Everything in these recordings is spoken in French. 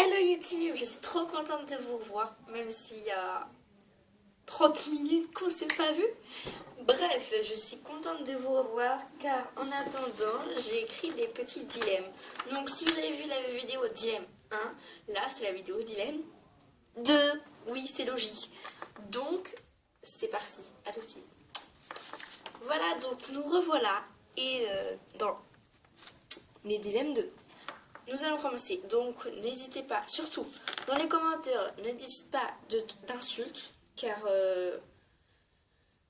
Hello YouTube, je suis trop contente de vous revoir, même s'il y a 30 minutes qu'on s'est pas vu. Bref, je suis contente de vous revoir car en attendant, j'ai écrit des petits dilemmes. Donc si vous avez vu la vidéo dilemme 1, là c'est la vidéo dilemme 2. Oui, c'est logique. Donc, c'est parti, à tout de suite. Voilà, donc nous revoilà et dans les dilemmes 2. Nous allons commencer, donc n'hésitez pas, surtout dans les commentaires, ne dites pas d'insultes, car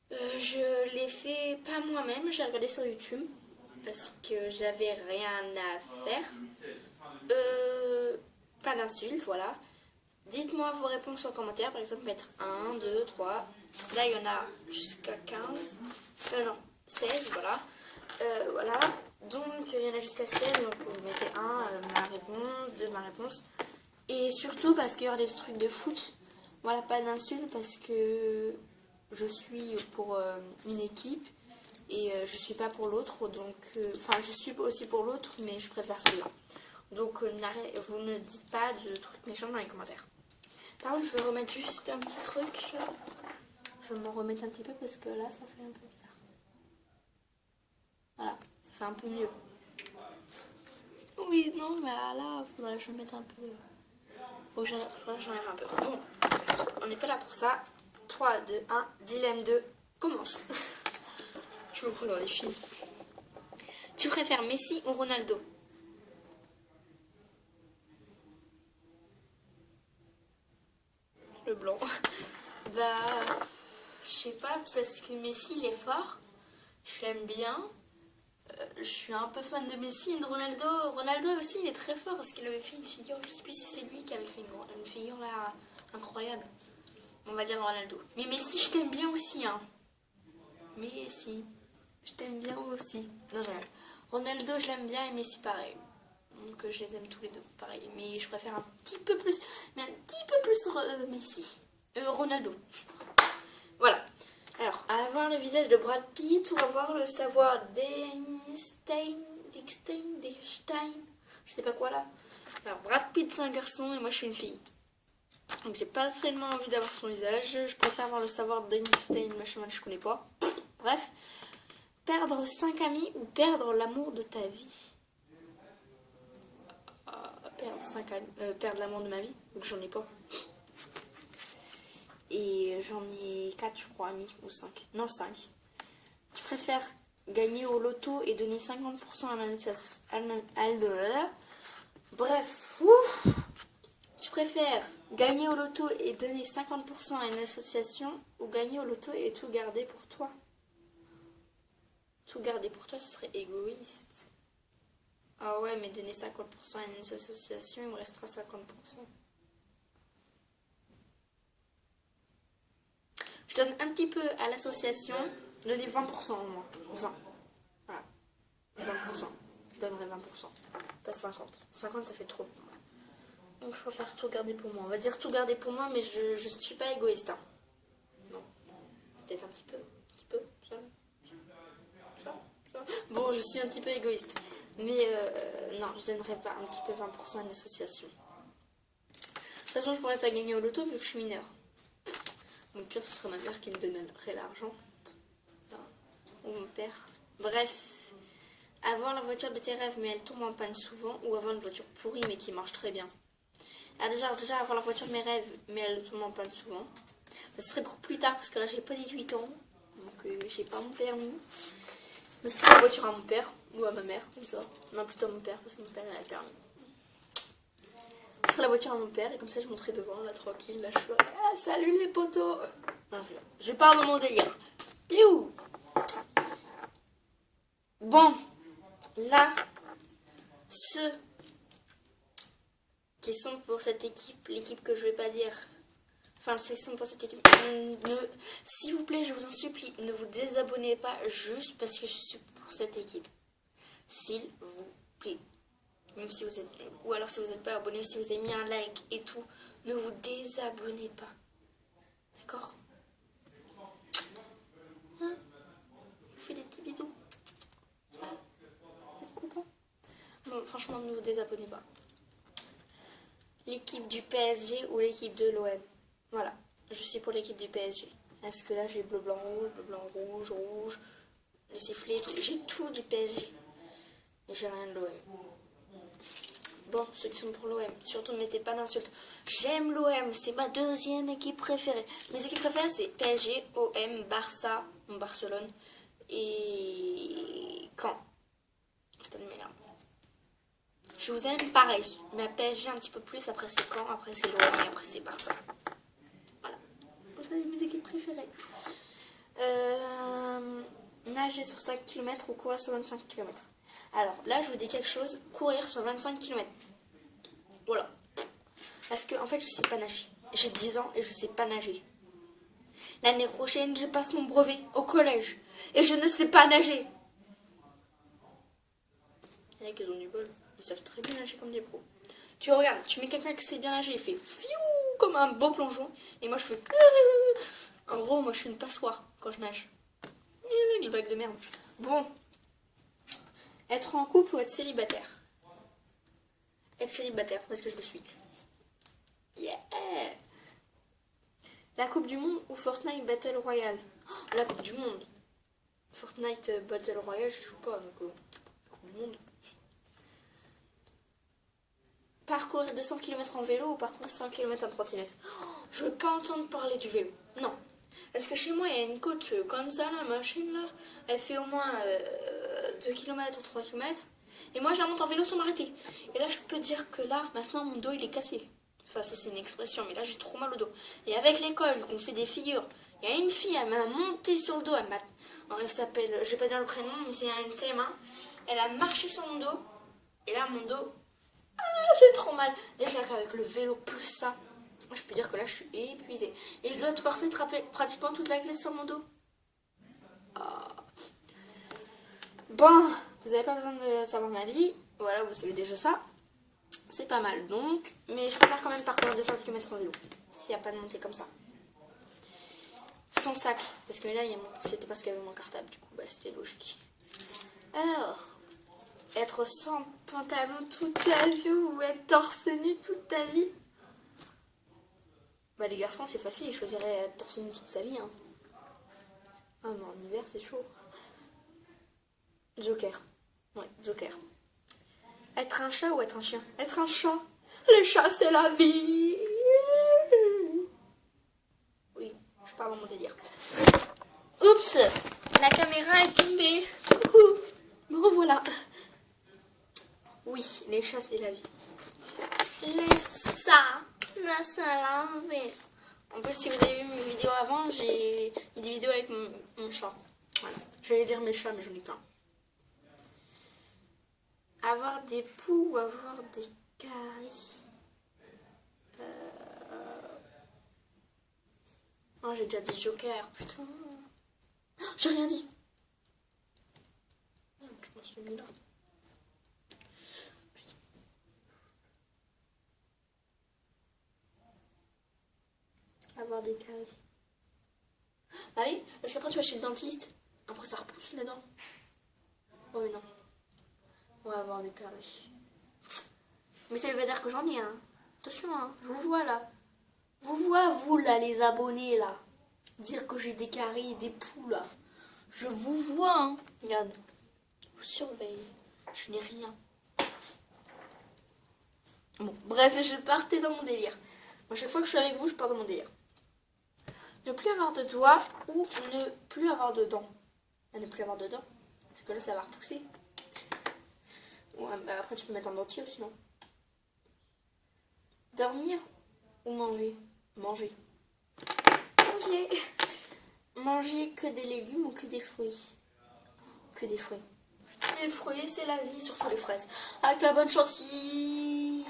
je l'ai fait pas moi-même, j'ai regardé sur YouTube, parce que j'avais rien à faire. Pas d'insultes, voilà. Dites-moi vos réponses en commentaire, par exemple mettre 1, 2, 3, là il y en a jusqu'à 15, non, 16, voilà. Voilà, donc il y en a jusqu'à 16, donc vous mettez 1, ma réponse, 2, ma réponse. Et surtout parce qu'il y aura des trucs de foot, voilà, pas d'insultes parce que je suis pour une équipe et je suis pas pour l'autre, donc, enfin je suis aussi pour l'autre, mais je préfère celle-là. Donc vous ne dites pas de trucs méchants dans les commentaires. Par contre, je vais remettre juste un petit truc, là. Je vais m'en remettre un petit peu parce que là, ça fait un peu bizarre. Voilà, ça fait un peu mieux. Oui, non, mais là, faudrait que je mette un peu... Faut que j'enlève un peu. Bon, on n'est pas là pour ça. 3, 2, 1, dilemme 2, commence. Je me prends dans les films. Tu préfères Messi ou Ronaldo? Le blanc. Bah, je sais pas, parce que Messi, il est fort. Je l'aime bien. Je suis un peu fan de Messi et de Ronaldo. Ronaldo aussi, il est très fort parce qu'il avait fait une figure. Je sais plus si c'est lui qui avait fait une figure là incroyable. On va dire Ronaldo. Mais Messi, je t'aime bien aussi, hein. Messi, je t'aime bien aussi. Non, je regarde. Ronaldo, je l'aime bien et Messi, pareil. Donc je les aime tous les deux, pareil. Mais je préfère un petit peu plus, mais un petit peu plus Messi. Ronaldo. Voilà. Alors, avoir le visage de Brad Pitt ou avoir le savoir d'Einstein, je sais pas quoi là. Alors, Brad Pitt c'est un garçon et moi je suis une fille. Donc j'ai pas vraiment envie d'avoir son visage. Je préfère avoir le savoir d'Einstein, machin, je connais pas. Bref. Perdre 5 amis ou perdre l'amour de ta vie. Perdre 5 amis, perdre l'amour de ma vie, donc j'en ai pas. Et j'en ai 4 je crois amis, ou 5. Non 5. Tu préfères gagner au loto et donner 50% à l'association. Bref, ouf. Tu préfères gagner au loto et donner 50% à une association ou gagner au loto et tout garder pour toi? Tout garder pour toi, ce serait égoïste. Ah ouais, mais donner 50% à une association, il me restera 50%. Je donne un petit peu à l'association, donnez 20% au moins. 20. Voilà. 20%. Je donnerai 20%. Pas 50. 50, ça fait trop. Donc je préfère tout garder pour moi. On va dire tout garder pour moi, mais je suis pas égoïste. Hein. Non. Peut-être un petit peu. Un petit peu. Ça. Bon, je suis un petit peu égoïste. Mais non, je donnerai pas un petit peu 20% à une association. De toute façon, je pourrais pas gagner au loto vu que je suis mineure. Donc pire, ce serait ma mère qui me donnerait l'argent. Ou mon père. Bref. Avoir la voiture de tes rêves mais elle tombe en panne souvent. Ou avoir une voiture pourrie mais qui marche très bien. Alors déjà avoir la voiture de mes rêves mais elle tombe en panne souvent. Ça serait pour plus tard parce que là j'ai pas 18 ans. Donc j'ai pas mon permis. Mais ce serait la voiture à mon père ou à ma mère, comme ça. Non, plutôt à mon père parce que mon père il a le permis. Ce serait la voiture à mon père et comme ça je monterais devant, là tranquille, là je ferais ah salut les potos. Non, je pars dans mon délire. T'es où? Bon, là, ceux qui sont pour cette équipe, l'équipe que je vais pas dire, enfin ceux qui sont pour cette équipe, s'il vous plaît, je vous en supplie, ne vous désabonnez pas juste parce que je suis pour cette équipe. S'il vous plaît. Même si vous êtes, ou alors si vous n'êtes pas abonné, si vous avez mis un like et tout, ne vous désabonnez pas. D'accord? Hein? Je vous fais des petits bisous. Vous êtes content? Bon, franchement, ne vous désabonnez pas. l'équipe du PSG ou l'équipe de l'OM. Voilà, je suis pour l'équipe du PSG. Parce que là, j'ai bleu, blanc, rouge, rouge, les sifflets, tout. J'ai tout du PSG. Et j'ai rien de l'OM. Bon, ceux qui sont pour l'OM, surtout ne mettez pas d'insultes. J'aime l'OM, c'est ma deuxième équipe préférée. Mes équipes préférées, c'est PSG, OM, Barça, Barcelone et Caen. Putain de merde. Je vous aime pareil, mais PSG un petit peu plus, après c'est Caen, après c'est l'OM et après c'est Barça. Voilà, vous savez mes équipes préférées. Nager sur 5 km ou courir sur 25 km. Alors là, je vous dis quelque chose, courir sur 25 km. Voilà. Parce que en fait, je sais pas nager. J'ai 10 ans et je sais pas nager. L'année prochaine, je passe mon brevet au collège et je ne sais pas nager. Les mecs, ils ont du bol. Ils savent très bien nager comme des pros. Tu regardes, tu mets quelqu'un qui sait bien nager, il fait fiou comme un beau plongeon. Et moi, je fais... En gros, moi, je suis une passoire quand je nage. Les blagues de merde. Bon. Être en couple ou être célibataire? Être célibataire, parce que je le suis. Yeah! La Coupe du Monde ou Fortnite Battle Royale? Oh, la Coupe du Monde. Fortnite Battle Royale, je joue pas, donc la Coupe du Monde. Parcourir 200 km en vélo ou parcourir 100 km en trottinette? Oh, je veux pas entendre parler du vélo. Non. Parce que chez moi, il y a une côte comme ça, la machine là. Elle fait au moins 2 km ou 3 km. Et moi, je la monte en vélo sans m'arrêter. Et là, je peux dire que là, maintenant, mon dos, il est cassé. Enfin, ça, c'est une expression, mais là, j'ai trop mal au dos. Et avec l'école, qu'on fait des figures, il y a une fille, elle m'a monté sur le dos. Elle s'appelle, je vais pas dire le prénom, mais c'est une CM1. Elle a marché sur mon dos. Et là, mon dos, j'ai trop mal. Déjà qu'avec le vélo plus ça, je peux dire que là, je suis épuisée. Et je dois te passer pratiquement toute la clé sur mon dos. Bon, vous n'avez pas besoin de savoir ma vie. Voilà, vous savez déjà ça. C'est pas mal donc. Mais je préfère quand même parcourir 200 km en vélo. S'il n'y a pas de montée comme ça. Son sac. Parce que là, c'était parce qu'il y avait mon cartable. Du coup, bah, c'était logique. Alors, être sans pantalon toute ta vie ou être torse nu toute ta vie? Bah, les garçons, c'est facile. Ils choisiraient être torse nu toute sa vie. Hein. Ah, mais en hiver, c'est chaud. Joker. Ouais, Joker. Être un chat ou être un chien? Être un chat. Les chats, c'est la vie. Oui, je parle dans mon délire. Oups, la caméra est tombée. Coucou, me revoilà. Oui, les chats, c'est la vie. Les chats, la vie. En plus, si vous avez vu mes vidéos avant, j'ai mis des vidéos avec mon chat. Voilà. J'allais dire mes chats, mais j'en ai plein. Avoir des poux ou avoir des caries? Oh, j'ai déjà dit Joker, putain. Oh, j'ai rien dit. Je m'en suis mis là. Avoir des caries. Ah oui, parce qu'après tu vas chez le dentiste. Après ça repousse les dents. Oh mais non. On va avoir des caries. Mais ça veut pas dire que j'en ai, hein. Attention, hein. Je vous vois là. Vous là, les abonnés là. Dire que j'ai des caries et des poux là. Je vous vois, hein. Regarde. Je vous surveille. Je n'ai rien. Bon, bref, je partais dans mon délire. À chaque fois que je suis avec vous, je pars dans mon délire. Ne plus avoir de doigts ou ne plus avoir de dents. Ne plus avoir de dents. Parce que là, ça va repousser. Ouais, bah après, tu peux mettre un dentier aussi, non? Dormir ou manger? Manger. Manger. Manger que des légumes ou que des fruits? Que des fruits. Les fruits, c'est la vie, surtout les fraises. Avec la bonne chantilly.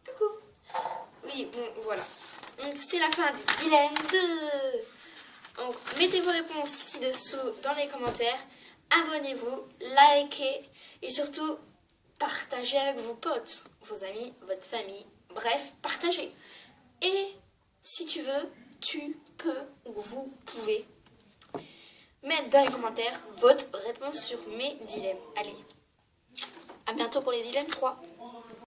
Coucou. Oui, bon, voilà. Donc, c'est la fin des dilemmes. Donc, mettez vos réponses ci-dessous dans les commentaires. Abonnez-vous, likez et surtout partagez avec vos potes, vos amis, votre famille. Bref, partagez. Et si tu veux, tu peux ou vous pouvez mettre dans les commentaires votre réponse sur mes dilemmes. Allez, à bientôt pour les dilemmes 3.